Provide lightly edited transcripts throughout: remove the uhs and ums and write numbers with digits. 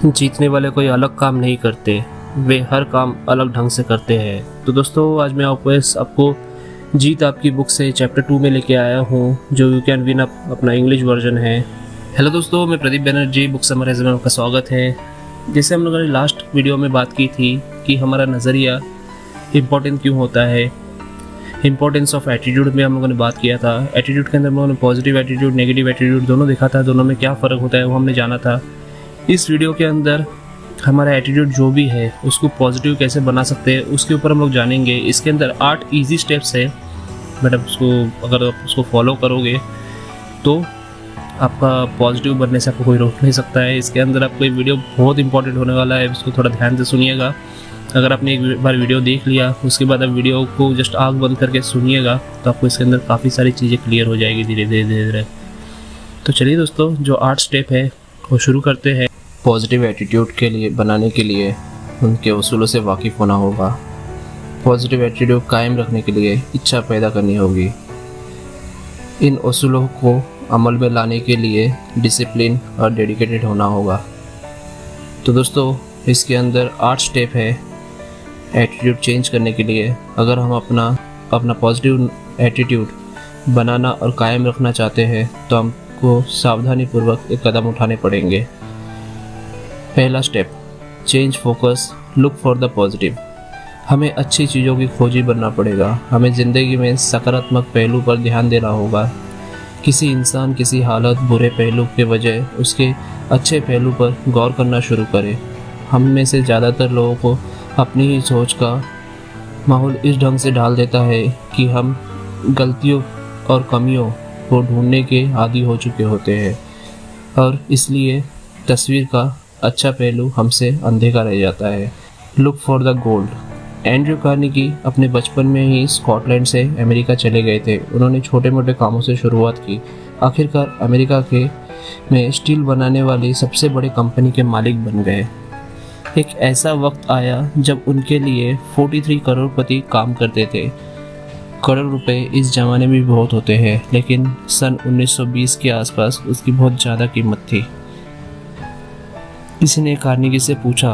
जीतने वाले कोई अलग काम नहीं करते, वे हर काम अलग ढंग से करते हैं। तो दोस्तों आज मैं आपको जीत आपकी बुक से चैप्टर 2 में लेके आया हूँ, जो यू कैन विन अपना इंग्लिश वर्जन है। हेलो दोस्तों, मैं प्रदीप बनर्जी, बुक समराइज में आपका स्वागत है। जैसे हम लोगों ने लास्ट वीडियो में बात की थी कि हमारा नज़रिया इम्पोर्टेंट क्यों होता है, इम्पोर्टेंस ऑफ एटीट्यूड में हम लोगों ने बात किया था। एटीट्यूड के अंदर हम लोगों ने पॉजिटिव एटीट्यूड, नेगेटिव एटीट्यूड दोनों देखा था, दोनों में क्या फ़र्क होता है वो हमने जाना था। इस वीडियो के अंदर हमारा एटीट्यूड जो भी है उसको पॉजिटिव कैसे बना सकते हैं उसके ऊपर हम लोग जानेंगे। इसके अंदर 8 इजी स्टेप्स है, मतलब अगर आप उसको फॉलो करोगे तो आपका पॉजिटिव बनने से आपको कोई रोक नहीं सकता है। इसके अंदर आपको ये वीडियो बहुत इंपॉर्टेंट होने वाला है, इसको थोड़ा ध्यान से सुनिएगा। अगर आपने एक बार वीडियो देख लिया उसके बाद आप वीडियो को जस्ट आँख बंद करके सुनिएगा तो आपको इसके अंदर काफ़ी सारी चीज़ें क्लियर हो जाएगी धीरे धीरे। तो चलिए दोस्तों, जो 8 स्टेप है वो शुरू करते हैं। पॉजिटिव एटीट्यूड के लिए बनाने के लिए उनके उसूलों से वाकिफ़ होना होगा। पॉजिटिव एटीट्यूड कायम रखने के लिए इच्छा पैदा करनी होगी। इन उसूलों को अमल में लाने के लिए डिसिप्लिन और डेडिकेटेड होना होगा। तो दोस्तों इसके अंदर 8 स्टेप है एटीट्यूड चेंज करने के लिए। अगर हम अपना पॉजिटिव एटीट्यूड बनाना और कायम रखना चाहते हैं तो हमको सावधानीपूर्वक एक कदम उठाने पड़ेंगे। पहला step, change focus, look for the positive. हमें अच्छी चीज़ों की खोजी बनना पड़ेगा। हमें ज़िंदगी में सकारात्मक पहलू पर ध्यान देना होगा। किसी इंसान किसी हालत बुरे पहलू के बजाय उसके अच्छे पहलू पर गौर करना शुरू करें। हम में से ज़्यादातर लोगों को अपनी ही सोच का माहौल इस ढंग से डाल देता है कि हम गलतियों और कमियों को ढूंढने के आदी हो चुके होते हैं और इसलिए तस्वीर का अच्छा पहलू हमसे अनदेखा रह जाता है। Look for the gold. Andrew Carnegie अपने बचपन में ही स्कॉटलैंड से अमेरिका चले गए थे। उन्होंने छोटे मोटे कामों से शुरुआत की। आखिरकार अमेरिका में स्टील बनाने वाली सबसे बड़ी कंपनी के मालिक बन गए। एक ऐसा वक्त आया जब उनके लिए 43 करोड़पति काम करते थे। करोड़ रुपए इस ज़माने में भी बहुत होते हैं, लेकिन सन 1920 के आसपास उसकी बहुत ज़्यादा कीमत थी। किसी ने कार्नेगी से पूछा,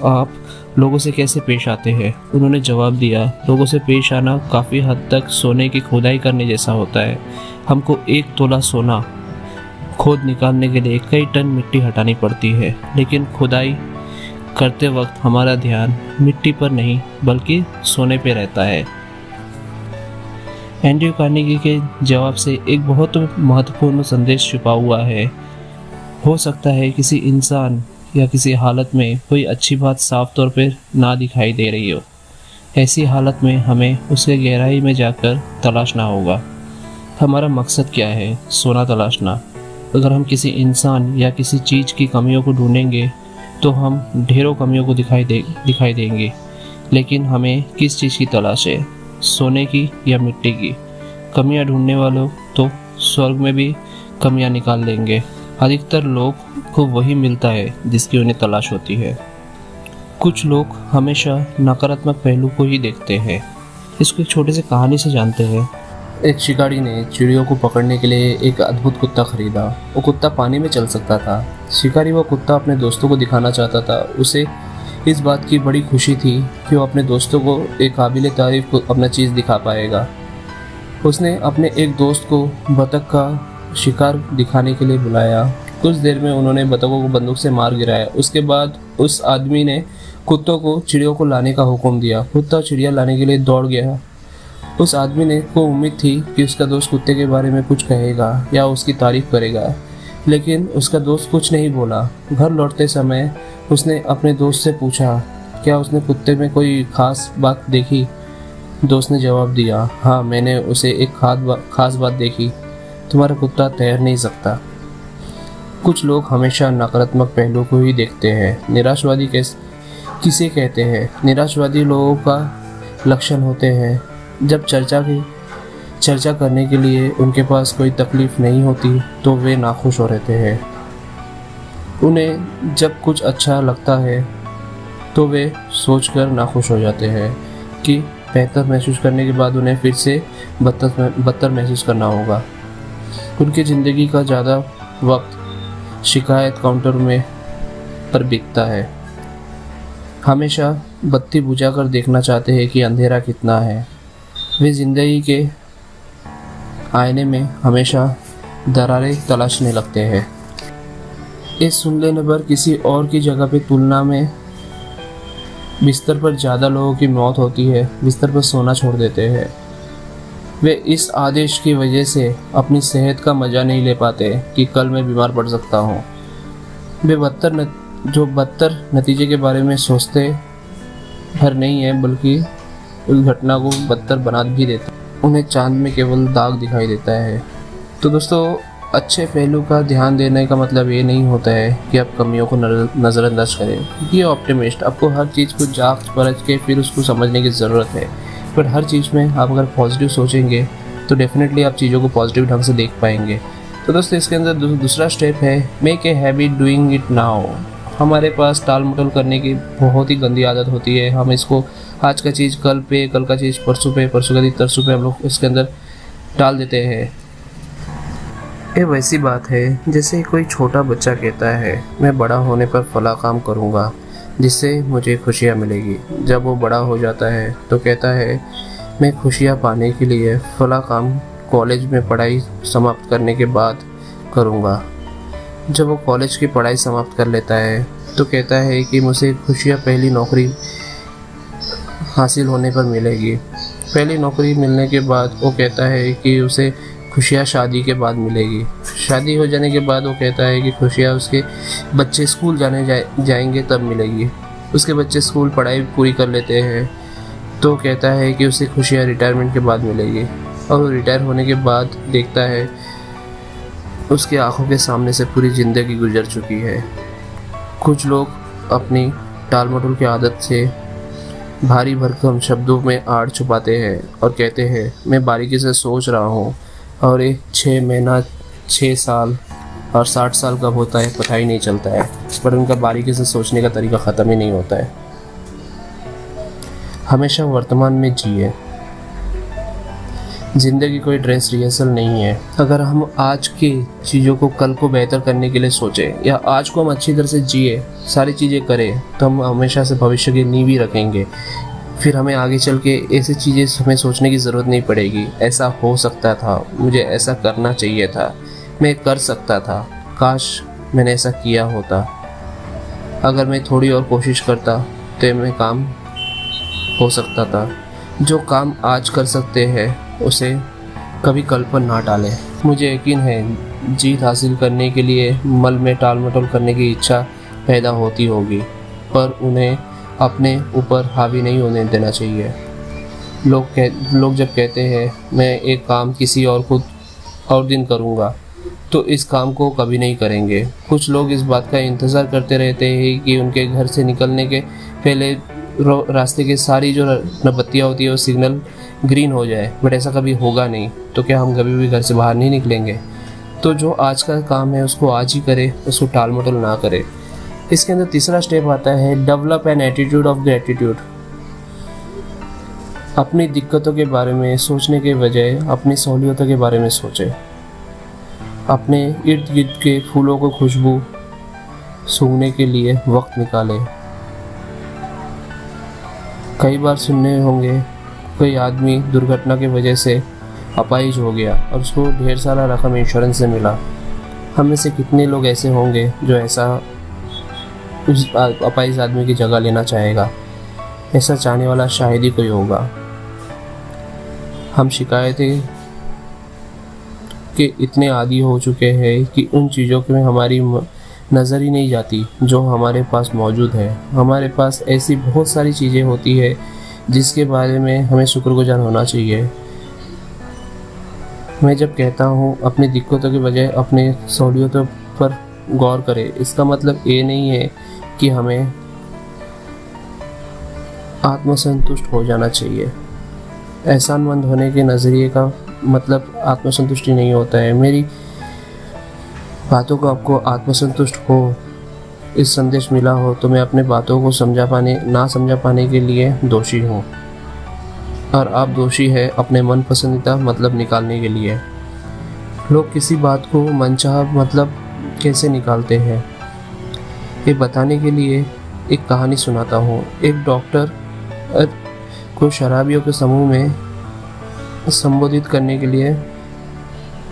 आप लोगों से कैसे पेश आते हैं? उन्होंने जवाब दिया, लोगों से पेश आना काफ़ी हद तक सोने की खुदाई करने जैसा होता है। हमको 1 तोला सोना खोद निकालने के लिए कई टन मिट्टी हटानी पड़ती है, लेकिन खुदाई करते वक्त हमारा ध्यान मिट्टी पर नहीं बल्कि सोने पे रहता है। एंड्रयू कार्नेगी के जवाब से एक बहुत महत्वपूर्ण संदेश छुपा हुआ है। हो सकता है किसी इंसान या किसी हालत में कोई अच्छी बात साफ तौर पर ना दिखाई दे रही हो। ऐसी हालत में हमें उसके गहराई में जाकर तलाशना होगा। हमारा मकसद क्या है? सोना तलाशना। अगर हम किसी इंसान या किसी चीज़ की कमियों को ढूंढेंगे तो हम ढेरों कमियों को दिखाई देंगे, लेकिन हमें किस चीज़ की तलाश है? सोने की या मिट्टी की? कमियां ढूंढने वालों तो स्वर्ग में भी कमियां निकाल लेंगे। अधिकतर लोग को वही मिलता है जिसकी उन्हें तलाश होती है। कुछ लोग हमेशा नकारात्मक पहलू को ही देखते हैं। इसको एक छोटे से कहानी से जानते हैं। एक शिकारी ने चिड़ियों को पकड़ने के लिए एक अद्भुत कुत्ता खरीदा। वो कुत्ता पानी में चल सकता था। शिकारी वो कुत्ता अपने दोस्तों को दिखाना चाहता था। उसे इस बात की बड़ी खुशी थी कि वो अपने दोस्तों को एक काबिल तारीफ को अपना चीज़ दिखा पाएगा। उसने अपने एक दोस्त को बतख का शिकार दिखाने के लिए बुलाया। कुछ देर में उन्होंने बतखों को बंदूक से मार गिराया। उसके बाद उस आदमी ने कुत्तों को चिड़ियों को लाने का हुक्म दिया। कुत्ता चिड़िया लाने के लिए दौड़ गया। उस आदमी को उम्मीद थी कि उसका दोस्त कुत्ते के बारे में कुछ कहेगा या उसकी तारीफ करेगा, लेकिन उसका दोस्त कुछ नहीं बोला। घर लौटते समय उसने अपने दोस्त से पूछा, क्या उसने कुत्ते में कोई खास बात देखी? दोस्त ने जवाब दिया, हाँ, मैंने उसे एक खास बात देखी। तुम्हारा कुत्ता तैर नहीं सकता। कुछ लोग हमेशा नकारात्मक पहलू को ही देखते हैं। निराशवादी किसे कहते हैं? निराशवादी लोगों का लक्षण होते हैं जब चर्चा करने के लिए उनके पास कोई तकलीफ नहीं होती तो वे नाखुश हो रहते हैं। उन्हें जब कुछ अच्छा लगता है तो वे सोचकर नाखुश हो जाते हैं कि बेहतर महसूस करने के बाद उन्हें फिर से बदतर महसूस करना होगा। उनकी ज़िंदगी का ज़्यादा वक्त शिकायत काउंटर में पर बीतता है। हमेशा बत्ती बुझाकर देखना चाहते हैं कि अंधेरा कितना है। वे जिंदगी के आईने में हमेशा दरारें तलाशने लगते हैं। इस सुन लेने पर किसी और की जगह पे तुलना में बिस्तर पर ज़्यादा लोगों की मौत होती है, बिस्तर पर सोना छोड़ देते हैं। वे इस आदेश की वजह से अपनी सेहत का मज़ा नहीं ले पाते कि कल मैं बीमार पड़ सकता हूँ। वे बदतर नतीजे के बारे में सोचते भर नहीं है, बल्कि उस घटना को बदतर बना भी देते। उन्हें चांद में केवल दाग दिखाई देता है। तो दोस्तों, अच्छे पहलू का ध्यान देने का मतलब ये नहीं होता है कि आप कमियों को नज़रअंदाज करें। ये ऑप्टिमिस्ट आपको हर चीज़ को जांच परख के फिर उसको समझने की ज़रूरत है। पर हर चीज़ में आप अगर पॉजिटिव सोचेंगे तो डेफिनेटली आप चीज़ों को पॉजिटिव ढंग से देख पाएंगे। तो दोस्तों, इसके अंदर दूसरा स्टेप है make a habit doing it now. हमारे पास टाल मटोल करने की बहुत ही गंदी आदत होती है। हम इसको आज का चीज़ कल पे, कल का चीज़ परसों पे, परसों का चीज़ तरसों पे हम लोग इसके अंदर डाल देते हैं। ये वैसी बात है जैसे कोई छोटा बच्चा कहता है मैं बड़ा होने पर फला काम करूँगा जिससे मुझे खुशियाँ मिलेगी। जब वो बड़ा हो जाता है तो कहता है मैं खुशियाँ पाने के लिए फला काम कॉलेज में पढ़ाई समाप्त करने के बाद करूँगा। जब वो कॉलेज की पढ़ाई समाप्त कर लेता है तो कहता है कि मुझे खुशियाँ पहली नौकरी हासिल होने पर मिलेगी। पहली नौकरी मिलने के बाद वो कहता है कि उसे खुशियाँ शादी के बाद मिलेगी। शादी हो जाने के बाद वो कहता है कि खुशियाँ उसके बच्चे स्कूल जाएंगे तब मिलेगी। उसके बच्चे स्कूल पढ़ाई पूरी कर लेते हैं तो कहता है कि उसे खुशियाँ रिटायरमेंट के बाद मिलेगी। और वो रिटायर होने के बाद देखता है उसके आंखों के सामने से पूरी ज़िंदगी गुजर चुकी है। कुछ लोग अपनी टाल मटोल की आदत से भारी भरकम शब्दों में आड़ छुपाते हैं और कहते हैं मैं बारीकी से सोच रहा हूँ और ये 6 महीना 6 साल और 60 साल कब होता है पता ही नहीं चलता है। पर उनका बारीकी से सोचने का तरीका ख़त्म ही नहीं होता है। हमेशा वर्तमान में जिए। ज़िंदगी कोई ड्रेस रिहर्सल नहीं है। अगर हम आज की चीज़ों को कल को बेहतर करने के लिए सोचें या आज को हम अच्छी तरह से जिए, सारी चीज़ें करें, तो हम हमेशा से भविष्य की नींव ही रखेंगे। फिर हमें आगे चल के ऐसी चीज़ें हमें सोचने की ज़रूरत नहीं पड़ेगी। ऐसा हो सकता था, मुझे ऐसा करना चाहिए था, मैं कर सकता था, काश मैंने ऐसा किया होता, अगर मैं थोड़ी और कोशिश करता तो मैं काम हो सकता था। जो काम आज कर सकते हैं उसे कभी कल पर ना टालें। मुझे यकीन है जीत हासिल करने के लिए मल में टाल मटोल करने की इच्छा पैदा होती होगी, पर उन्हें अपने ऊपर हावी नहीं होने देना चाहिए। लोग जब कहते हैं मैं एक काम किसी और दिन करूँगा, तो इस काम को कभी नहीं करेंगे। कुछ लोग इस बात का इंतज़ार करते रहते हैं कि उनके घर से निकलने के पहले रास्ते के सारी जो बत्तियाँ होती है वो सिग्नल ग्रीन हो जाए, बट ऐसा कभी होगा नहीं। तो क्या हम कभी भी घर से बाहर नहीं निकलेंगे? तो जो आज का काम है उसको आज ही करे, उसको टाल मटोल ना करे। इसके अंदर तीसरा स्टेप आता है develop an attitude of gratitude. अपनी दिक्कतों के बारे में सोचने के बजाय अपनी सहूलियतों के बारे में सोचें। अपने इर्द गिर्द के फूलों को खुशबू सूंघने के लिए वक्त निकालें। कई बार सुनने होंगे कोई आदमी दुर्घटना की वजह से अपाहिज हो गया और उसको ढेर सारा रकम इंश्योरेंस से मिला। हम में से कितने लोग ऐसे होंगे जो ऐसा उस अपाहिज आदमी की जगह लेना चाहेगा? ऐसा चाहने वाला शायद ही कोई होगा। हम शिकायतें के इतने आदी हो चुके हैं कि उन चीज़ों में हमारी नज़र ही नहीं जाती जो हमारे पास मौजूद है। हमारे पास ऐसी बहुत सारी चीज़ें होती है जिसके बारे में हमें शुक्रगुजार होना चाहिए। मैं जब कहता हूँ अपनी दिक्कतों के बजाय अपने सहूलियतों पर गौर करें, इसका मतलब ये नहीं है कि हमें आत्मसंतुष्ट हो जाना चाहिए। एहसानमंद होने के नज़रिए का मतलब आत्मसंतुष्टि नहीं होता है। मेरी बातों को आपको आत्मसंतुष्ट हो इस संदेश मिला हो तो मैं अपने बातों को ना समझा पाने के लिए दोषी हूँ, और आप दोषी है अपने मन पसंदीदा मतलब निकालने के लिए। लोग किसी बात को मनचाहा मतलब कैसे निकालते हैं? ये बताने के लिए एक कहानी सुनाता हूँ। एक डॉक्टर को शराबियों के समूह में संबोधित करने के लिए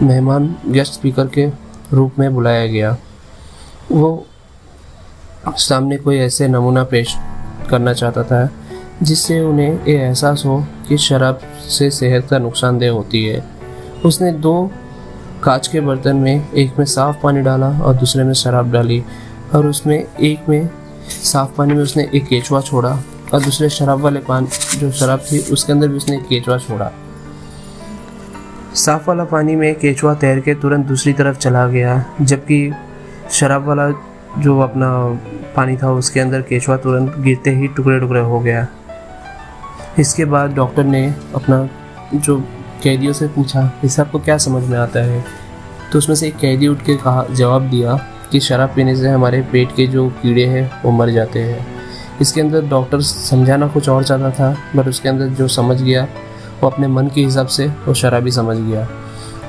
मेहमान गेस्ट स्पीकर के रूप में बुलाया गया। वो सामने कोई ऐसे नमूना पेश करना चाहता था जिससे उन्हें ये एहसास हो कि शराब से सेहत का नुकसानदेह होती है। उसने 2 कांच के बर्तन में, एक में साफ़ पानी डाला और दूसरे में शराब डाली, और उसमें एक में साफ़ पानी में उसने एक केचुआ छोड़ा और दूसरे शराब वाले पानी जो शराब थी उसके अंदर भी उसने एक केचुआ छोड़ा। साफ़ वाला पानी में केचुआ तैर के तुरंत दूसरी तरफ चला गया, जबकि शराब वाला जो अपना पानी था उसके अंदर केचुआ तुरंत गिरते ही टुकड़े टुकड़े हो गया। इसके बाद डॉक्टर ने अपना जो कैदियों से पूछा, इससे आपको क्या समझ में आता है? तो उसमें से एक कैदी उठ के जवाब दिया कि शराब पीने से हमारे पेट के जो कीड़े हैं वो मर जाते हैं। इसके अंदर डॉक्टर समझाना कुछ और चाहता था, बट उसके अंदर जो समझ गया वो अपने मन के हिसाब से वो शराबी समझ गया।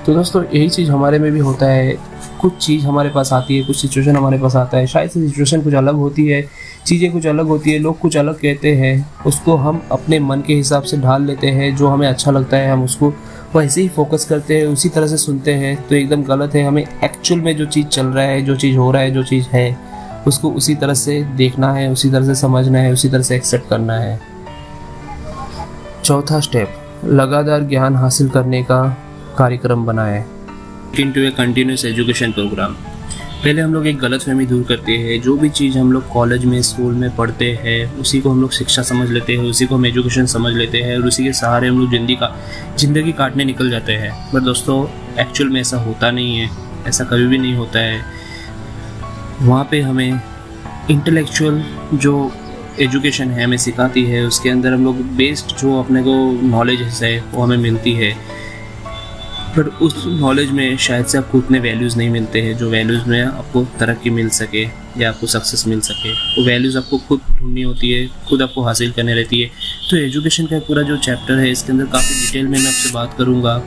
तो दोस्तों यही चीज़ हमारे में भी होता है। कुछ चीज़ हमारे पास आती है, कुछ सिचुएशन हमारे पास आता है, शायद से सिचुएशन कुछ अलग होती है, चीज़ें कुछ अलग होती है, लोग कुछ अलग कहते हैं, उसको हम अपने मन के हिसाब से ढाल लेते हैं। जो हमें अच्छा लगता है हम उसको वैसे ही फोकस करते हैं, उसी तरह से सुनते हैं, तो एकदम गलत है। हमें एक्चुअल में जो चीज़ चल रहा है, जो चीज़ हो रहा है, जो चीज़ है, उसको उसी तरह से देखना है, उसी तरह से समझना है, उसी तरह से एक्सेप्ट करना है। चौथा स्टेप, लगातार ज्ञान हासिल करने का कार्यक्रम बनाएं। Into a continuous education program. पहले हम लोग एक गलतफहमी दूर करते हैं। जो भी चीज़ हम लोग कॉलेज में, स्कूल में पढ़ते हैं उसी को हम लोग शिक्षा समझ लेते हैं, उसी को हम एजुकेशन समझ लेते हैं और उसी के सहारे हम लोग ज़िंदगी काटने निकल जाते हैं। पर दोस्तों एक्चुअल में ऐसा होता नहीं है, ऐसा कभी भी नहीं होता है। वहाँ पे हमें इंटेलेक्चुअल जो एजुकेशन है हमें सिखाती है, उसके अंदर हम लोग बेस्ड जो अपने को नॉलेज है वो हमें मिलती है। पर उस नॉलेज में शायद से आपको उतने वैल्यूज़ नहीं मिलते हैं जो वैल्यूज़ में आपको तरक्की मिल सके या आपको सक्सेस मिल सके। वो वैल्यूज़ आपको खुद ढूंढनी होती है, खुद आपको हासिल करने रहती है। तो एजुकेशन का पूरा जो चैप्टर है इसके अंदर काफ़ी डिटेल में मैं आपसे बात करूँगा।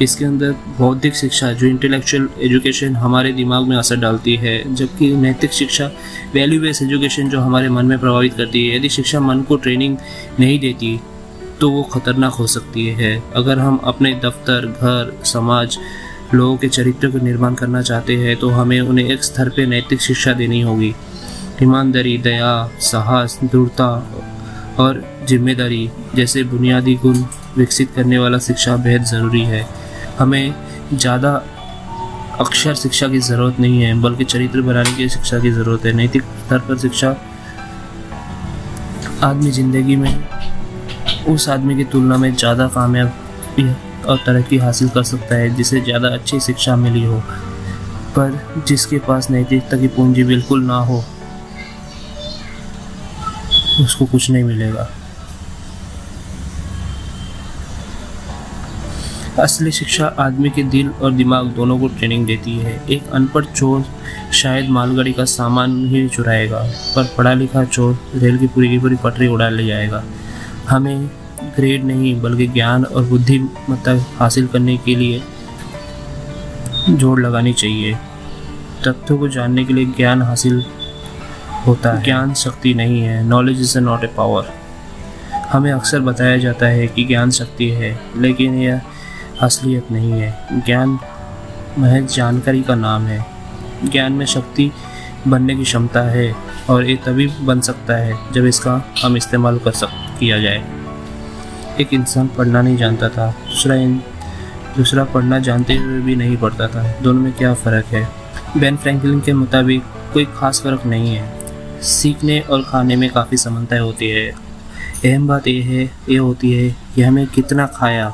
इसके अंदर बौद्धिक शिक्षा जो इंटेलेक्चुअल एजुकेशन हमारे दिमाग में असर डालती है, जबकि नैतिक शिक्षा वैल्यू बेस्ड एजुकेशन जो हमारे मन में प्रभावित करती है। यदि शिक्षा मन को ट्रेनिंग नहीं देती तो वो खतरनाक हो सकती है। अगर हम अपने दफ्तर, घर, समाज, लोगों के चरित्र का निर्माण करना चाहते हैं तो हमें उन्हें एक स्तर पे नैतिक शिक्षा देनी होगी। ईमानदारी, दया, साहस, दृढ़ता और जिम्मेदारी जैसे बुनियादी गुण विकसित करने वाला शिक्षा बेहद ज़रूरी है। हमें ज़्यादा अक्षर शिक्षा की ज़रूरत नहीं है, बल्कि चरित्र बनाने की शिक्षा की ज़रूरत है। नैतिक स्तर पर शिक्षा आदमी ज़िंदगी में उस आदमी की तुलना में ज़्यादा कामयाबी और तरक्की हासिल कर सकता है जिसे ज़्यादा अच्छी शिक्षा मिली हो। पर जिसके पास नैतिकता की पूंजी बिल्कुल ना हो उसको कुछ नहीं मिलेगा। असली शिक्षा आदमी के दिल और दिमाग दोनों को ट्रेनिंग देती है। एक अनपढ़ चोर शायद मालगाड़ी का सामान ही चुराएगा, पर पढ़ा लिखा चोर रेल की पूरी पटरी उड़ा ले जाएगा। हमें ग्रेड नहीं बल्कि ज्ञान और बुद्धिमत्ता हासिल करने के लिए जोड़ लगानी चाहिए। तथ्यों को जानने के लिए ज्ञान हासिल होता है, ज्ञान शक्ति नहीं है। Knowledge is not a power. हमें अक्सर बताया जाता है कि ज्ञान शक्ति है, लेकिन यह असलियत नहीं है। ज्ञान महज जानकारी का नाम है। ज्ञान में शक्ति बनने की क्षमता है और ये तभी बन सकता है जब इसका हम इस्तेमाल किया जाए। एक इंसान पढ़ना नहीं जानता था, दूसरा पढ़ना जानते हुए भी नहीं पढ़ता था। दोनों में क्या फ़र्क है? बेन फ्रैंकलिन के मुताबिक कोई ख़ास फ़र्क नहीं है। सीखने और खाने में काफ़ी समानताएं होती है। अहम बात ये होती है कि हमें कितना खाया,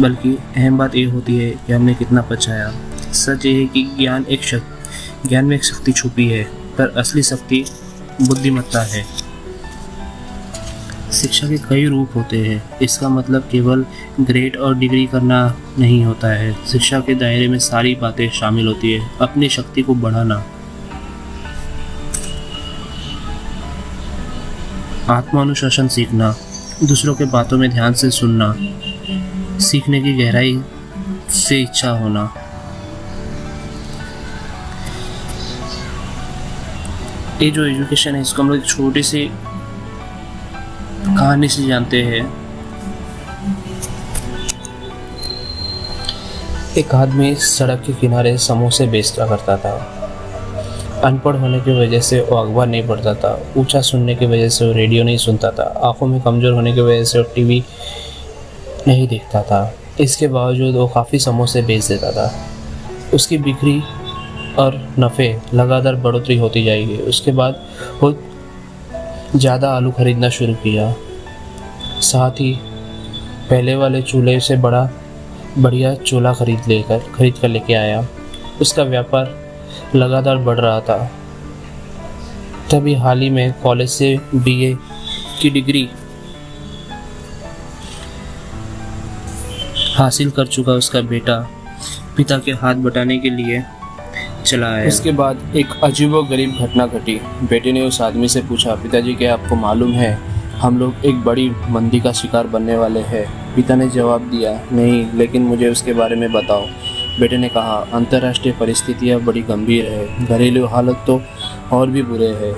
बल्कि अहम बात ये होती है कि हमने कितना पचाया। सच ये है कि ज्ञान में एक शक्ति छुपी है, पर असली शक्ति बुद्धिमत्ता है। शिक्षा के कई रूप होते हैं। इसका मतलब केवल ग्रेड और डिग्री करना नहीं होता है। शिक्षा के दायरे में सारी बातें शामिल होती है। अपनी शक्ति को बढ़ाना, आत्मानुशासन सीखना, दूसरों के बातों में ध्यान से सुनना, सीखने की गहराई से इच्छा होना, ये जो एजुकेशन है इसको हम लोग छोटी सी कहानी से जानते हैं। एक आदमी सड़क के किनारे समोसे बेचता करता था। अनपढ़ होने की वजह से वो अखबार नहीं पढ़ता था, ऊंचा सुनने की वजह से वो रेडियो नहीं सुनता था, आंखों में कमज़ोर होने की वजह से वो टीवी नहीं देखता था। इसके बावजूद वो काफ़ी समोसे बेच देता था। उसकी बिक्री और नफ़े लगातार बढ़ोतरी होती जाएगी। उसके बाद वो ज़्यादा आलू खरीदना शुरू किया, साथ ही पहले वाले चूल्हे से बढ़िया चूल्हा खरीद कर लेके आया। उसका व्यापार लगातार बढ़ रहा था। तभी हाल ही में कॉलेज से बीए की डिग्री हासिल कर चुका उसका बेटा पिता के हाथ बटाने के लिए चला आया। इसके बाद एक अजीबोगरीब घटना घटी। बेटे ने उस आदमी से पूछा, पिताजी क्या आपको मालूम है हम लोग एक बड़ी मंदी का शिकार बनने वाले हैं? पिता ने जवाब दिया, नहीं, लेकिन मुझे उसके बारे में बताओ। बेटे ने कहा, अंतर्राष्ट्रीय परिस्थितियाँ बड़ी गंभीर है, घरेलू हालत तो और भी बुरे हैं।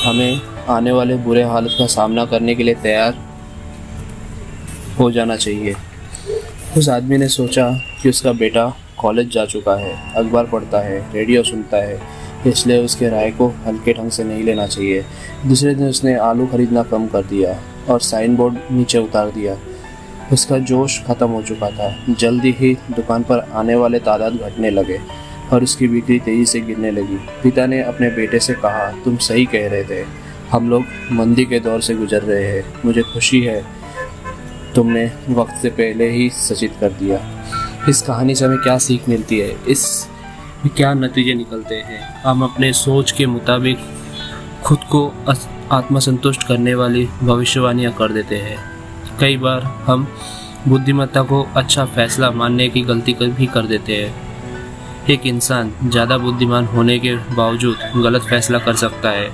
हमें आने वाले बुरे हालत का सामना करने के लिए तैयार हो जाना चाहिए। उस आदमी ने सोचा कि उसका बेटा कॉलेज जा चुका है, अखबार पढ़ता है, रेडियो सुनता है, इसलिए उसके राय को हल्के ढंग से नहीं लेना चाहिए। दूसरे दिन उसने आलू खरीदना कम कर दिया और साइन बोर्ड नीचे उतार दिया। उसका जोश खत्म हो चुका था। जल्दी ही दुकान पर आने वाले तादाद घटने लगे और उसकी बिक्री तेजी से गिरने लगी। पिता ने अपने बेटे से कहा, तुम सही कह रहे थे, हम लोग मंदी के दौर से गुजर रहे हैं। मुझे खुशी है तुमने वक्त से पहले ही सचेत कर दिया। इस कहानी से हमें क्या सीख मिलती है, इस क्या नतीजे निकलते हैं? हम अपने सोच के मुताबिक खुद को आत्मसंतुष्ट करने वाली भविष्यवाणियाँ कर देते हैं। कई बार हम बुद्धिमत्ता को अच्छा फैसला मानने की गलती भी कर देते हैं। एक इंसान ज़्यादा बुद्धिमान होने के बावजूद गलत फैसला कर सकता है।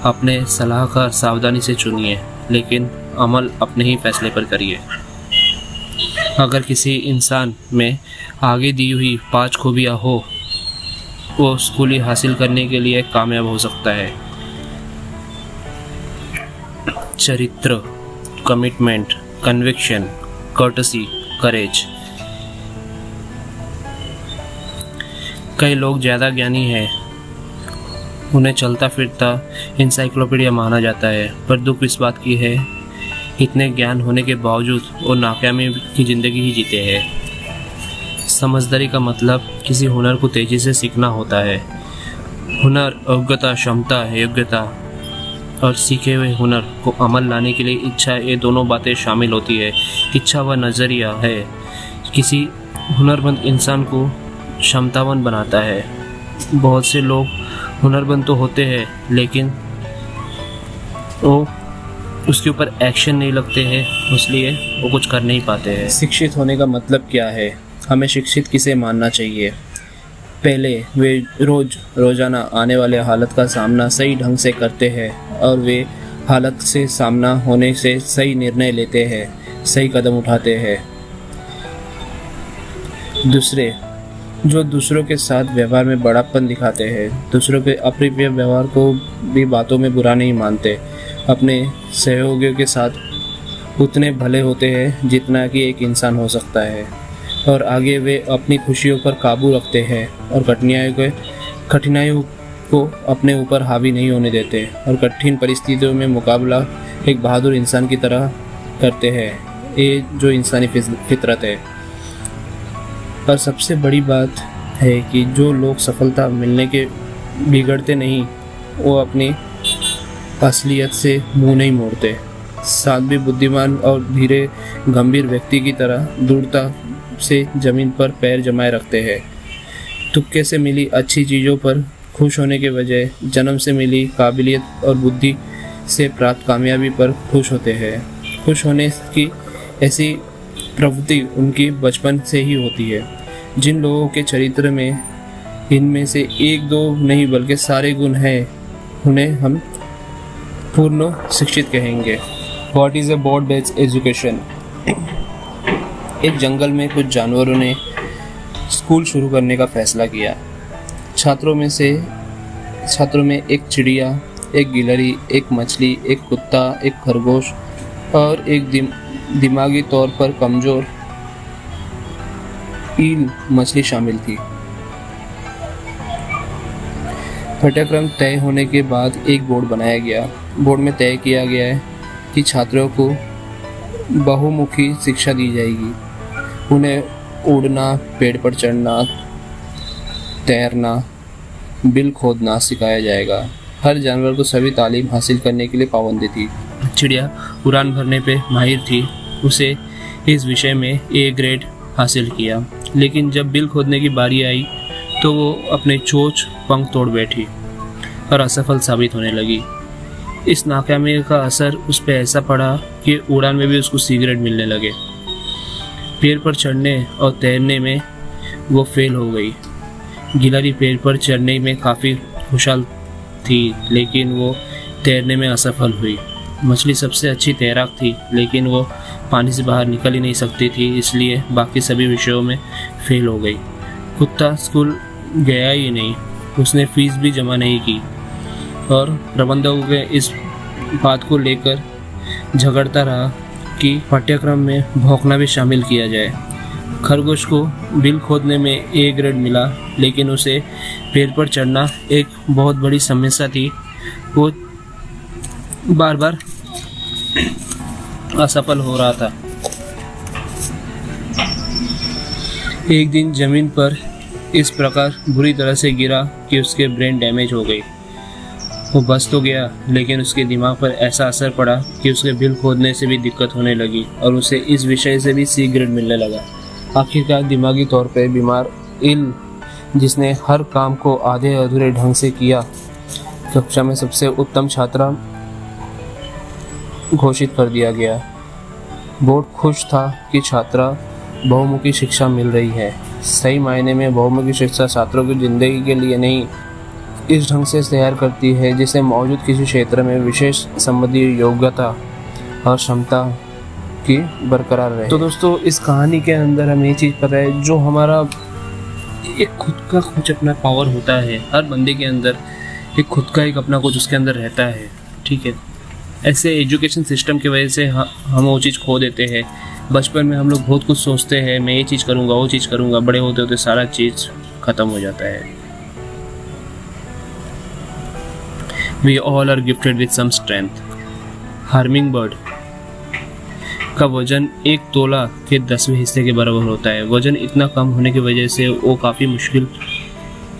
अपने सलाहकार सावधानी से चुनिए, लेकिन अमल अपने ही फैसले पर करिए। अगर किसी इंसान में आगे दी हुई 5 खूबियाँ हो, वो स्कूली हासिल करने के लिए कामयाब हो सकता है। चरित्र, कमिटमेंट, कन्विक्शन, कर्टसी, करेज। कई लोग ज़्यादा ज्ञानी हैं, उन्हें चलता फिरता इंसाइक्लोपीडिया माना जाता है, पर दुख इस बात की है इतने ज्ञान होने के बावजूद वो नाकामी की ज़िंदगी ही जीते हैं। समझदारी का मतलब किसी हुनर को तेज़ी से सीखना होता है। हुनर, अवगता, क्षमता, योग्यता और सीखे हुए हुनर को अमल लाने के लिए इच्छा, ये दोनों बातें शामिल होती है। इच्छा व नज़रिया है किसी हुनरमंद इंसान को क्षमतावान बनाता है। बहुत से लोग हुनरमंद तो होते हैं, लेकिन वो उसके ऊपर एक्शन नहीं लगते हैं, इसलिए वो कुछ कर नहीं पाते हैं। शिक्षित होने का मतलब क्या है? हमें शिक्षित किसे मानना चाहिए? पहले वे रोज़ाना आने वाले हालत का सामना सही ढंग से करते हैं और वे हालत से सामना होने से सही निर्णय लेते हैं, सही कदम उठाते हैं। दूसरे, जो दूसरों के साथ व्यवहार में बड़ापन दिखाते हैं, दूसरों के अप्रिय व्यवहार को भी बातों में बुरा नहीं मानते, अपने सहयोगियों के साथ उतने भले होते हैं जितना कि एक इंसान हो सकता है, और आगे वे अपनी खुशियों पर काबू रखते हैं और कठिनाइयों को अपने ऊपर हावी नहीं होने देते और कठिन परिस्थितियों में मुकाबला एक बहादुर इंसान की तरह करते हैं। ये जो इंसानी फितरत है। और सबसे बड़ी बात है कि जो लोग सफलता मिलने के बिगड़ते नहीं, वो अपनी असलियत से मुंह नहीं मोड़ते। साथ भी बुद्धिमान और धीरे गंभीर व्यक्ति की तरह दृढ़ता से जमीन पर पैर जमाए रखते हैं। तुक्के से मिली अच्छी चीज़ों पर खुश होने के बजाय जन्म से मिली काबिलियत और बुद्धि से प्राप्त कामयाबी पर खुश होते हैं। खुश होने की ऐसी प्रवृत्ति उनकी बचपन से ही होती है। जिन लोगों के चरित्र में इनमें से एक दो नहीं बल्कि सारे गुण हैं, उन्हें हम पूर्ण शिक्षित कहेंगे। What is a board based education? एक जंगल में कुछ जानवरों ने स्कूल शुरू करने का फैसला किया। छात्रों में से छात्रों में एक चिड़िया, एक गिलहरी, एक मछली, एक कुत्ता, एक खरगोश और एक दिमागी तौर पर कमजोर ईल मछली शामिल थी। पाठ्यक्रम तय होने के बाद एक बोर्ड बनाया गया। बोर्ड में तय किया गया है कि छात्रों को बहुमुखी शिक्षा दी जाएगी। उन्हें उड़ना, पेड़ पर चढ़ना, तैरना, बिल खोदना सिखाया जाएगा। हर जानवर को सभी तालीम हासिल करने के लिए पाबंदी थी। चिड़िया उड़ान भरने पे माहिर थी, उसे इस विषय में ए ग्रेड हासिल किया, लेकिन जब बिल खोदने की बारी आई तो वो अपने चोंच पंख तोड़ बैठी और असफल साबित होने लगी। इस नाकामी का असर उस पर ऐसा पड़ा कि उड़ान में भी उसको सी ग्रेड मिलने लगे। पेड़ पर चढ़ने और तैरने में वो फेल हो गई। गिलहरी पेड़ पर चढ़ने में काफ़ी खुशहाल थी, लेकिन वो तैरने में असफल हुई। मछली सबसे अच्छी तैराक थी, लेकिन वो पानी से बाहर निकल ही नहीं सकती थी, इसलिए बाकी सभी विषयों में फेल हो गई। कुत्ता स्कूल गया ही नहीं, उसने फीस भी जमा नहीं की और प्रबंधकों के इस बात को लेकर झगड़ता रहा कि पाठ्यक्रम में भौंकना भी शामिल किया जाए। खरगोश को बिल खोदने में ए ग्रेड मिला, लेकिन उसे पेड़ पर चढ़ना एक बहुत बड़ी समस्या थी। वो बार बार असफल हो रहा था। एक दिन जमीन पर इस प्रकार बुरी तरह से गिरा कि उसके ब्रेन डैमेज हो गई। वो बच तो गया, लेकिन उसके दिमाग पर ऐसा असर पड़ा कि उसके बिल खोदने से भी दिक्कत होने लगी और उसे इस विषय से भी सी ग्रेड मिलने लगा। आखिरकार दिमागी तौर पर बीमार इल, जिसने हर काम को आधे अधूरे ढंग से किया, कक्षा में सबसे उत्तम छात्रा घोषित कर दिया गया। बोर्ड खुश था कि छात्रा बहुमुखी शिक्षा मिल रही है। सही मायने में बहुमुखी शिक्षा छात्रों की जिंदगी के लिए नहीं, इस ढंग से तैयार करती है जिससे मौजूद किसी क्षेत्र में विशेष संबंधी योग्यता और क्षमता की बरकरार रहे। तो दोस्तों, इस कहानी के अंदर हमें ये चीज़ पता है, जो हमारा एक खुद का कुछ अपना पावर होता है, हर बंदे के अंदर एक खुद का एक अपना कुछ उसके अंदर रहता है। ठीक है, ऐसे एजुकेशन सिस्टम की वजह से हम वो चीज़ खो देते हैं। बचपन में हम लोग बहुत कुछ सोचते हैं, मैं ये चीज़ करूँगा, वो चीज़ करूँगा, बड़े होते होते सारा चीज़ ख़त्म हो जाता है। We all are gifted with some strength. Harming bird का वजन 1 तोला के 10वें हिस्से के बराबर होता है। वजन इतना कम होने की वजह से वो काफ़ी मुश्किल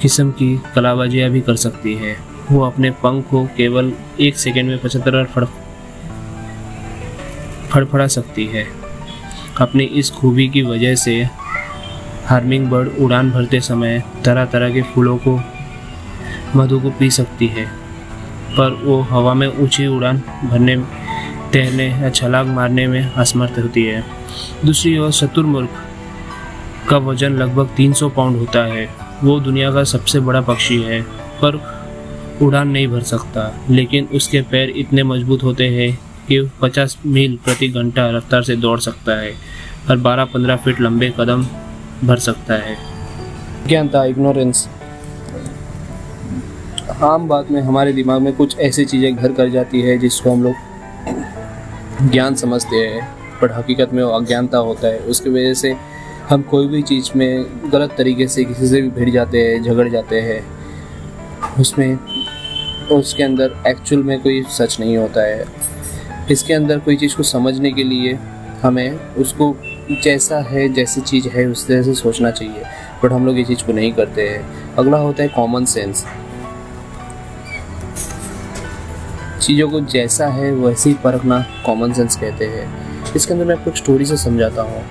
किस्म की कलाबाजियाँ भी कर सकती है। वो अपने पंख को केवल 1 सेकंड में 75 बार फड़फड़ा सकती है। अपनी इस खूबी की वजह से हार्मिंग बर्ड उड़ान भरते समय तरह तरह के फूलों को मधु को पी सकती है, पर वो हवा में ऊंची उड़ान भरने, तैरने या छलांग मारने में असमर्थ होती है। दूसरी ओर शुतुरमुर्ग का वजन लगभग 300 पाउंड होता है। वो दुनिया का सबसे बड़ा पक्षी है, पर उड़ान नहीं भर सकता, लेकिन उसके पैर इतने मजबूत होते हैं कि 50 मील प्रति घंटा रफ्तार से दौड़ सकता है और 12-15 फीट लंबे कदम भर सकता है। ज्ञानता, इग्नोरेंस। आम बात में हमारे दिमाग में कुछ ऐसी चीज़ें घर कर जाती है जिसको हम लोग ज्ञान समझते हैं, पर हकीकत में वो अज्ञानता होता है। उसकी वजह से हम कोई भी चीज़ में गलत तरीके से किसी से भी भिड़ जाते हैं, झगड़ जाते हैं। उसके अंदर एक्चुअल में कोई सच नहीं होता है। इसके अंदर कोई चीज़ को समझने के लिए हमें उसको जैसा है, जैसी चीज़ है उस तरह से सोचना चाहिए, बट हम लोग ये चीज़ को नहीं करते हैं। अगला होता है कॉमन सेंस। चीज़ों को जैसा है वैसे ही परखना कॉमन सेंस कहते हैं। इसके अंदर मैं आपको एक स्टोरी से समझाता हूँ।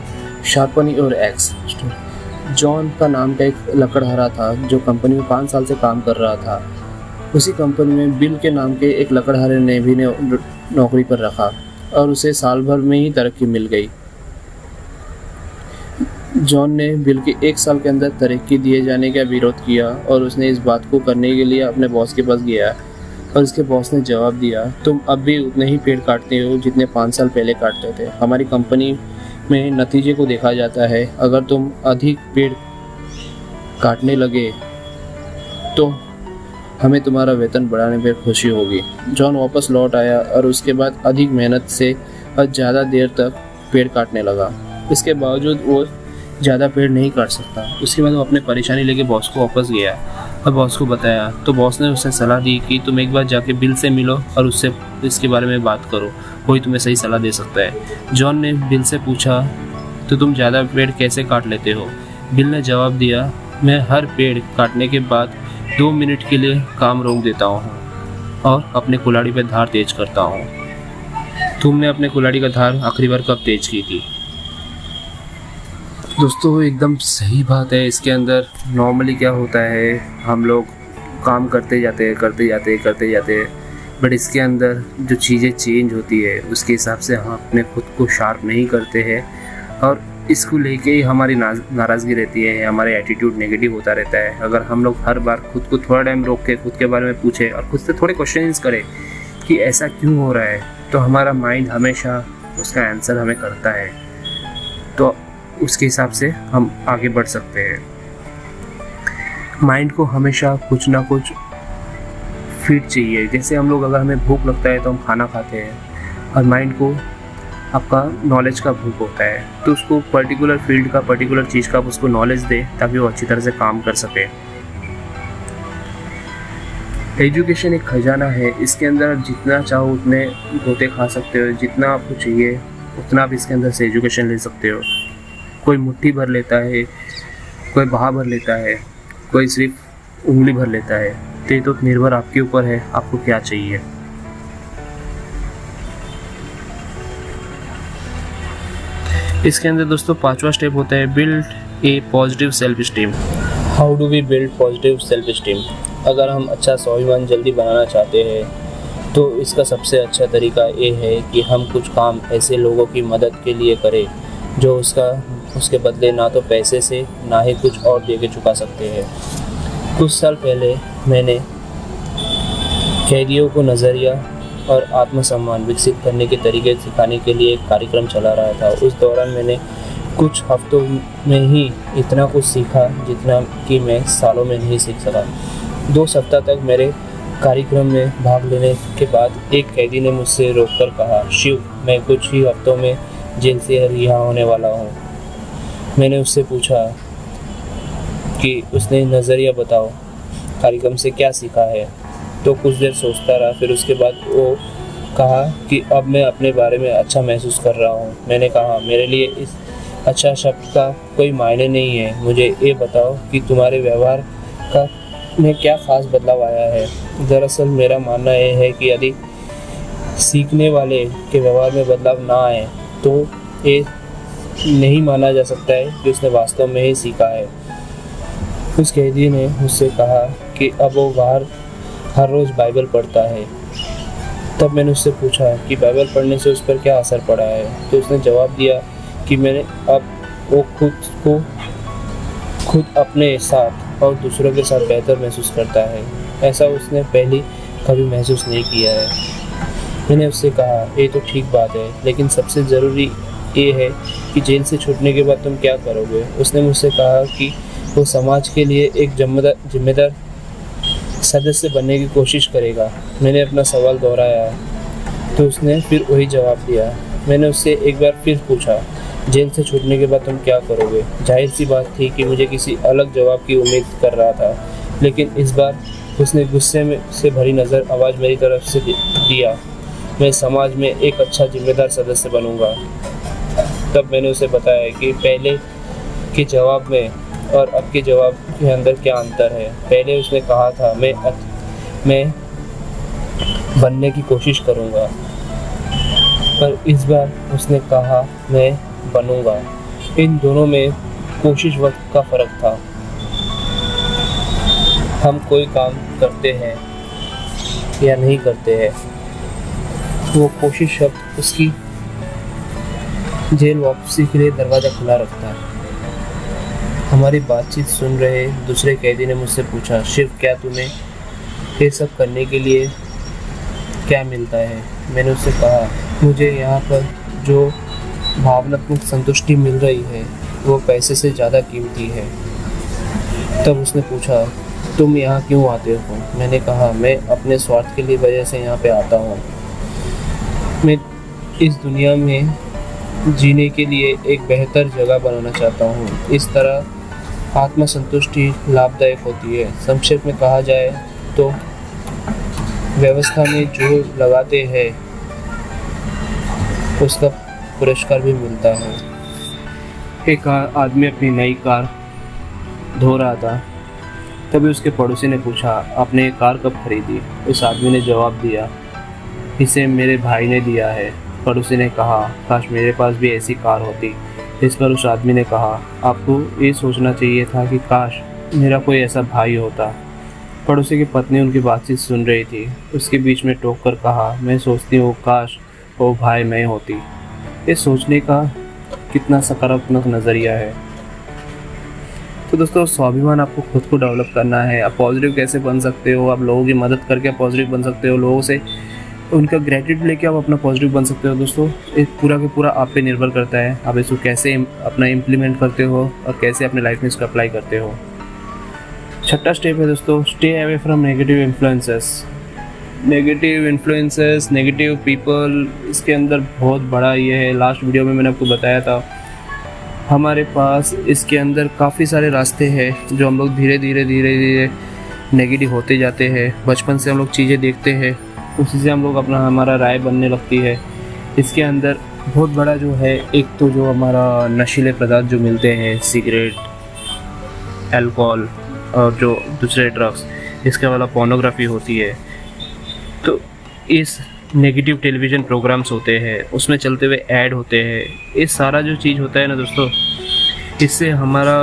शार्पनी और एक्स। जॉन का नाम का एक लकड़हारा था जो कंपनी में 5 साल से काम कर रहा था। उसी कंपनी में बिल के नाम के एक लकड़हारे ने भी नौकरी पर रखा और उसे साल भर में ही तरक्की मिल गई। जॉन ने बिल के 1 साल के अंदर तरक्की दिए जाने का विरोध किया और उसने इस बात को करने के लिए अपने बॉस के पास गया और उसके बॉस ने जवाब दिया, तुम अब भी उतने ही पेड़ काटते हो जितने 5 साल पहले काटते थे। हमारी कंपनी में नतीजे को देखा जाता है, अगर तुम अधिक पेड़ काटने लगे तो हमें तुम्हारा वेतन बढ़ाने पर खुशी होगी। जॉन वापस लौट आया और उसके बाद अधिक मेहनत से और ज़्यादा देर तक पेड़ काटने लगा। इसके बावजूद वो ज़्यादा पेड़ नहीं काट सकता। उसके बाद वो अपनी परेशानी लेके बॉस को वापस गया और बॉस को बताया, तो बॉस ने उसे सलाह दी कि तुम एक बार जाके बिल से मिलो और उससे इसके बारे में बात करो, कोई तुम्हें सही सलाह दे सकता है। जॉन ने बिल से पूछा, तो तुम ज़्यादा पेड़ कैसे काट लेते हो? बिल ने जवाब दिया, मैं हर पेड़ काटने के बाद 2 मिनट के लिए काम रोक देता हूँ और अपने कुल्हाड़ी पर धार तेज करता हूँ। तुमने अपने कुल्हाड़ी का धार आखिरी बार कब तेज की थी? दोस्तों एकदम सही बात है। इसके अंदर नॉर्मली क्या होता है, हम लोग काम करते जाते हैं, बट इसके अंदर जो चीज़ें चेंज होती है उसके हिसाब से हम अपने खुद को शार्प नहीं करते हैं और इसको लेके ही हमारी नाराज़गी रहती है, हमारा एटीट्यूड नेगेटिव होता रहता है। अगर हम लोग हर बार खुद को थोड़ा टाइम रोक के खुद के बारे में पूछें और खुद से थोड़े क्वेश्चंस करें कि ऐसा क्यों हो रहा है, तो हमारा माइंड हमेशा उसका आंसर हमें करता है, तो उसके हिसाब से हम आगे बढ़ सकते हैं। माइंड को हमेशा कुछ ना कुछ फीड चाहिए। जैसे हम लोग, अगर हमें भूख लगता है तो हम खाना खाते हैं, और माइंड को आपका नॉलेज का भूख होता है, तो उसको पर्टिकुलर फील्ड का, पर्टिकुलर चीज़ का आप उसको नॉलेज दे ताकि वो अच्छी तरह से काम कर सके। एजुकेशन एक खजाना है, इसके अंदर जितना चाहो उतने गोते खा सकते हो, जितना आपको चाहिए उतना आप इसके अंदर से एजुकेशन ले सकते हो। कोई मुट्ठी भर लेता है, कोई बहा भर लेता है, कोई सिर्फ उंगली भर लेता है, तो ये तो निर्भर आपके ऊपर है, आपको क्या चाहिए। इसके अंदर दोस्तों 5वां स्टेप होता है build a positive self esteem. How do we build positive self esteem? अगर हम अच्छा स्वाभिमान जल्दी बनाना चाहते हैं तो इसका सबसे अच्छा तरीका ये है कि हम कुछ काम ऐसे लोगों की मदद के लिए करें जो उसके बदले ना तो पैसे से ना ही कुछ और दे के चुका सकते हैं। कुछ साल पहले मैंने कैदियों को नज़रिया और आत्मसम्मान विकसित करने के तरीके सिखाने के लिए एक कार्यक्रम चला रहा था। उस दौरान मैंने कुछ हफ्तों में ही इतना कुछ सीखा जितना कि मैं सालों में नहीं सीख सका। 2 सप्ताह तक मेरे कार्यक्रम में भाग लेने के बाद एक कैदी ने मुझसे रोककर कहा, शिव, मैं कुछ ही हफ्तों में जेल से रिहा होने वाला हूँ। मैंने उससे पूछा कि उसने नज़रिया बताओ, कार्यक्रम से क्या सीखा है? तो कुछ देर सोचता रहा, फिर उसके बाद वो कहा कि अब मैं अपने बारे में अच्छा महसूस कर रहा हूँ। मैंने कहा, मेरे लिए इस अच्छा शब्द का कोई मायने नहीं है, मुझे ये बताओ कि तुम्हारे व्यवहार का में क्या ख़ास बदलाव आया है। दरअसल मेरा मानना यह है कि यदि सीखने वाले के व्यवहार में बदलाव ना आए तो ये नहीं माना जा सकता है कि उसने वास्तव में ही सीखा है। उस कैदी ने मुझसे कहा कि अब वो बाहर हर रोज़ बाइबल पढ़ता है। तब मैंने उससे पूछा कि बाइबल पढ़ने से उस पर क्या असर पड़ा है, तो उसने जवाब दिया कि मैंने अब वो खुद अपने साथ और दूसरों के साथ बेहतर महसूस करता है। ऐसा उसने पहले कभी महसूस नहीं किया है। मैंने उससे कहा, ये तो ठीक बात है, लेकिन सबसे ज़रूरी ये है कि जेल से छूटने के बाद तुम क्या करोगे। उसने मुझसे कहा कि वो समाज के लिए एक जिम्मेदार सदस्य बनने की कोशिश करेगा। मैंने अपना सवाल दोहराया तो उसने फिर वही जवाब दिया। मैंने उससे एक बार फिर पूछा, जेल से छूटने के बाद तुम क्या करोगे? जाहिर सी बात थी कि मुझे किसी अलग जवाब की उम्मीद कर रहा था, लेकिन इस बार उसने गुस्से से भरी नज़र आवाज़ मेरी तरफ से दिया, मैं समाज में एक अच्छा जिम्मेदार सदस्य बनूंगा। तब मैंने उसे बताया कि पहले के जवाब में और अब के जवाब के अंदर क्या अंतर है। पहले उसने कहा था मैं बनने की कोशिश करूंगा, पर इस बार उसने कहा मैं बनूंगा। इन दोनों में कोशिश वक्त का फ़र्क था। हम कोई काम करते हैं या नहीं करते हैं, वो कोशिश शब्द उसकी जेल वापसी के लिए दरवाज़ा खुला रखता है। हमारी बातचीत सुन रहे दूसरे कैदी ने मुझसे पूछा, शिव, क्या तुम्हें ये सब करने के लिए क्या मिलता है? मैंने उससे कहा, मुझे यहाँ पर जो भावनात्मक संतुष्टि मिल रही है वो पैसे से ज़्यादा कीमती है। तब उसने पूछा, तुम यहाँ क्यों आते हो? मैंने कहा, मैं अपने स्वार्थ के लिए वजह से यहाँ पे आता हूँ। मैं इस दुनिया में जीने के लिए एक बेहतर जगह बनाना चाहता हूँ। इस तरह आत्म संतुष्टि लाभदायक होती है। संक्षेप में कहा जाए तो व्यवस्था में जो लगाते हैं उसका पुरस्कार भी मिलता है। एक आदमी अपनी नई कार धो रहा था, तभी उसके पड़ोसी ने पूछा, आपने ये कार कब खरीदी? उस आदमी ने जवाब दिया, इसे मेरे भाई ने दिया है। पड़ोसी ने कहा, काश मेरे पास भी ऐसी कार होती। इस पर उस आदमी ने कहा, आपको ये सोचना चाहिए था कि काश मेरा कोई ऐसा भाई होता। पड़ोसी की पत्नी उनकी बातचीत सुन रही थी। उसके बीच में टोक कर कहा, मैं सोचती हूँ काश वो भाई मैं होती। ये सोचने का कितना सकारात्मक नज़रिया है। तो दोस्तों, स्वाभिमान आपको खुद को डेवलप करना है। आप पॉजिटिव कैसे बन सकते हो? आप लोगों की मदद करके आप पॉजिटिव बन सकते हो। लोगों से उनका ग्रेटिट्यूड लेके आप अपना पॉजिटिव बन सकते हो। दोस्तों, एक पूरा के पूरा आप पे निर्भर करता है, आप इसको कैसे अपना इम्प्लीमेंट करते हो और कैसे अपने लाइफ में इसको अप्लाई करते हो। छठा स्टेप है दोस्तों, stay away from negative influences. Negative people, इसके अंदर बहुत बड़ा ये है। लास्ट वीडियो में मैंने आपको बताया था, हमारे पास इसके अंदर काफ़ी सारे रास्ते हैं जो हम लोग धीरे धीरे नेगेटिव होते जाते हैं। बचपन से हम लोग चीज़ें देखते हैं, उसी से हम लोग हमारा राय बनने लगती है। इसके अंदर बहुत बड़ा जो है, एक तो जो हमारा नशीले पदार्थ जो मिलते हैं, सिगरेट, अल्कोहल और जो दूसरे ड्रग्स, इसके वाला पोर्नोग्राफी होती है। तो इस नेगेटिव टेलीविज़न प्रोग्राम्स होते हैं, उसमें चलते हुए ऐड होते हैं। ये सारा जो चीज़ होता है ना दोस्तों, इससे हमारा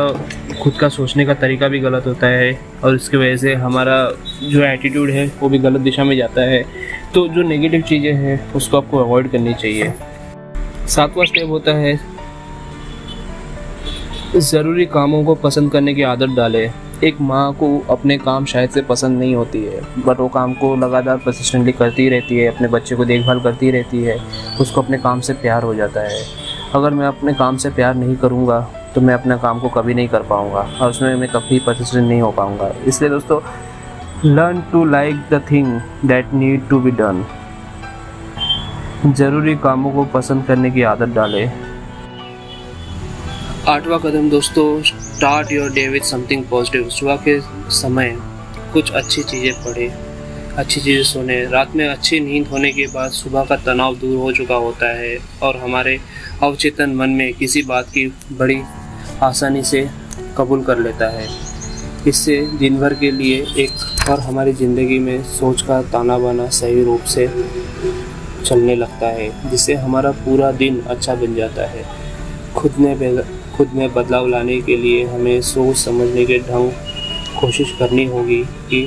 खुद का सोचने का तरीका भी गलत होता है और इसकी वजह से हमारा जो एटीट्यूड है वो भी गलत दिशा में जाता है। तो जो नेगेटिव चीज़ें हैं उसको आपको अवॉइड करनी चाहिए। सातवां स्टेप होता है, ज़रूरी कामों को पसंद करने की आदत डालें। एक माँ को अपने काम शायद से पसंद नहीं होती है, बट वो काम को लगातार परसिस्टेंटली करती रहती है, अपने बच्चे को देखभाल करती रहती है, उसको अपने काम से प्यार हो जाता है। अगर मैं अपने काम से प्यार नहीं करूँगा तो मैं अपना काम को कभी नहीं कर पाऊँगा और उसमें मैं कभी परसिस्टेंट नहीं हो पाऊँगा। इसलिए दोस्तों, learn to like the thing that need to be done. ज़रूरी कामों को पसंद करने की आदत डालें। आठवां कदम दोस्तों, start your day with something positive. सुबह के समय कुछ अच्छी चीज़ें पढ़ें, अच्छी चीज़ें सुने। रात में अच्छी नींद होने के बाद सुबह का तनाव दूर हो चुका होता है और हमारे अवचेतन मन में किसी बात की बड़ी आसानी से कबूल कर लेता है। इससे दिन भर के लिए एक और हमारी ज़िंदगी में सोच का ताना बाना सही रूप से चलने लगता है, जिससे हमारा पूरा दिन अच्छा बन जाता है। खुद में बदलाव लाने के लिए हमें सोच समझने के ढंग कोशिश करनी होगी कि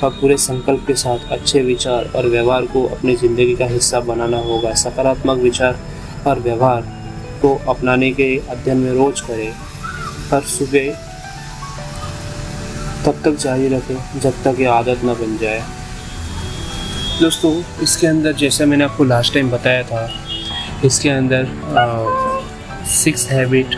अब पूरे संकल्प के साथ अच्छे विचार और व्यवहार को अपनी ज़िंदगी का हिस्सा बनाना होगा। सकारात्मक विचार और व्यवहार को अपनाने के अध्ययन में रोज करें। हर सुबह तब तक जारी रखें जब तक ये आदत न बन जाए। दोस्तों, इसके अंदर जैसा मैंने आपको लास्ट टाइम बताया था, इसके अंदर 6 हैबिट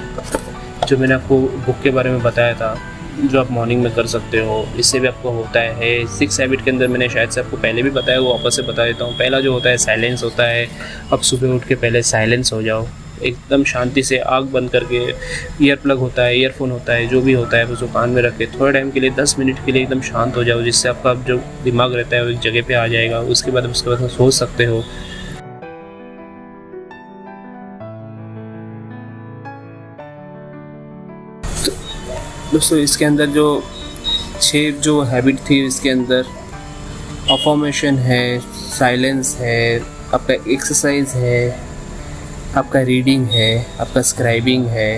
जो मैंने आपको बुक के बारे में बताया था, जो आप मॉर्निंग में कर सकते हो, इससे भी आपको होता है। 6 हैबिट के अंदर मैंने शायद से आपको पहले भी बताया, वो वापस से बता देता हूँ। पहला जो होता है साइलेंस होता है। अब सुबह उठ के पहले साइलेंस हो जाओ, एकदम शांति से आँख बंद करके, ईयर प्लग होता है, ईयरफोन होता है, जो भी होता है उसको कान में रख के थोड़े टाइम के लिए 10 मिनट के लिए एकदम शांत हो जाओ, जिससे आपका जो दिमाग रहता है वो एक जगह पे आ जाएगा। उसके बाद सोच सकते हो। तो दोस्तों, इसके अंदर जो 6 जो हैबिट थी, इसके अंदर अफर्मेशन है, साइलेंस है, आपका एक्सरसाइज है, आपका रीडिंग है, आपका स्क्राइबिंग है।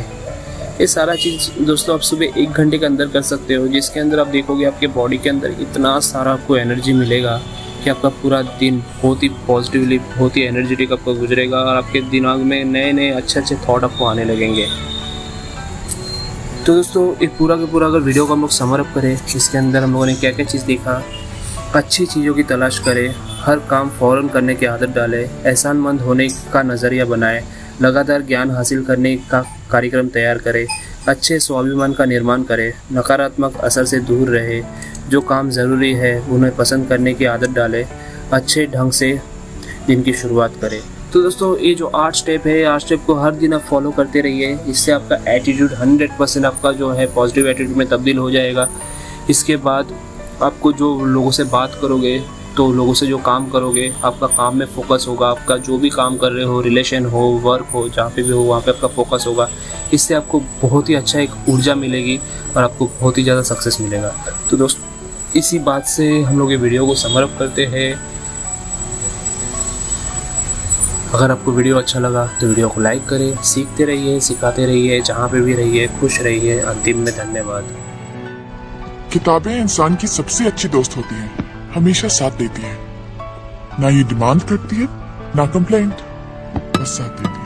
ये सारा चीज़ दोस्तों आप सुबह 1 घंटे के अंदर कर सकते हो, जिसके अंदर आप देखोगे आपके बॉडी के अंदर इतना सारा आपको एनर्जी मिलेगा कि आपका पूरा दिन बहुत ही पॉजिटिवली, बहुत ही एनर्जेटिक आपको गुजरेगा और आपके दिमाग में नए नए अच्छे थॉट आपको आने लगेंगे। तो दोस्तों, एक पूरा का पूरा अगर वीडियो को हम लोग समर अप करें, इसके अंदर हम लोगों ने क्या क्या चीज़ देखा। अच्छी चीज़ों की तलाश करें, हर काम फ़ौरन करने की आदत डालें, एहसानमंद होने का नज़रिया बनाएं, लगातार ज्ञान हासिल करने का कार्यक्रम तैयार करें, अच्छे स्वाभिमान का निर्माण करें, नकारात्मक असर से दूर रहे, जो काम ज़रूरी है उन्हें पसंद करने की आदत डालें, अच्छे ढंग से दिन की शुरुआत करें। तो दोस्तों ये जो 8 स्टेप है, 8 स्टेप को हर दिन आप फॉलो करते रहिए। इससे आपका एटीट्यूड 100% आपका जो है पॉजिटिव एटीट्यूड में तब्दील हो जाएगा। इसके बाद आपको जो लोगों से बात करोगे, तो लोगों से जो काम करोगे, आपका काम में फोकस होगा। आपका जो भी काम कर रहे हो, रिलेशन हो, वर्क हो, जहाँ पे भी हो वहाँ पे आपका फोकस होगा। इससे आपको बहुत ही अच्छा एक ऊर्जा मिलेगी और आपको बहुत ही ज़्यादा सक्सेस मिलेगा। तो दोस्त इसी बात से हम लोग ये वीडियो को समअप करते हैं। अगर आपको वीडियो अच्छा लगा तो वीडियो को लाइक करें, सीखते रहिए, सिखाते रहिए, जहाँ पे भी रहिए खुश रहिए। अंतिम में धन्यवाद। किताबें इंसान की सबसे अच्छी दोस्त होती हैं, हमेशा साथ देती हैं। ना ये डिमांड करती है, ना कंप्लेंट, बस साथ देती है।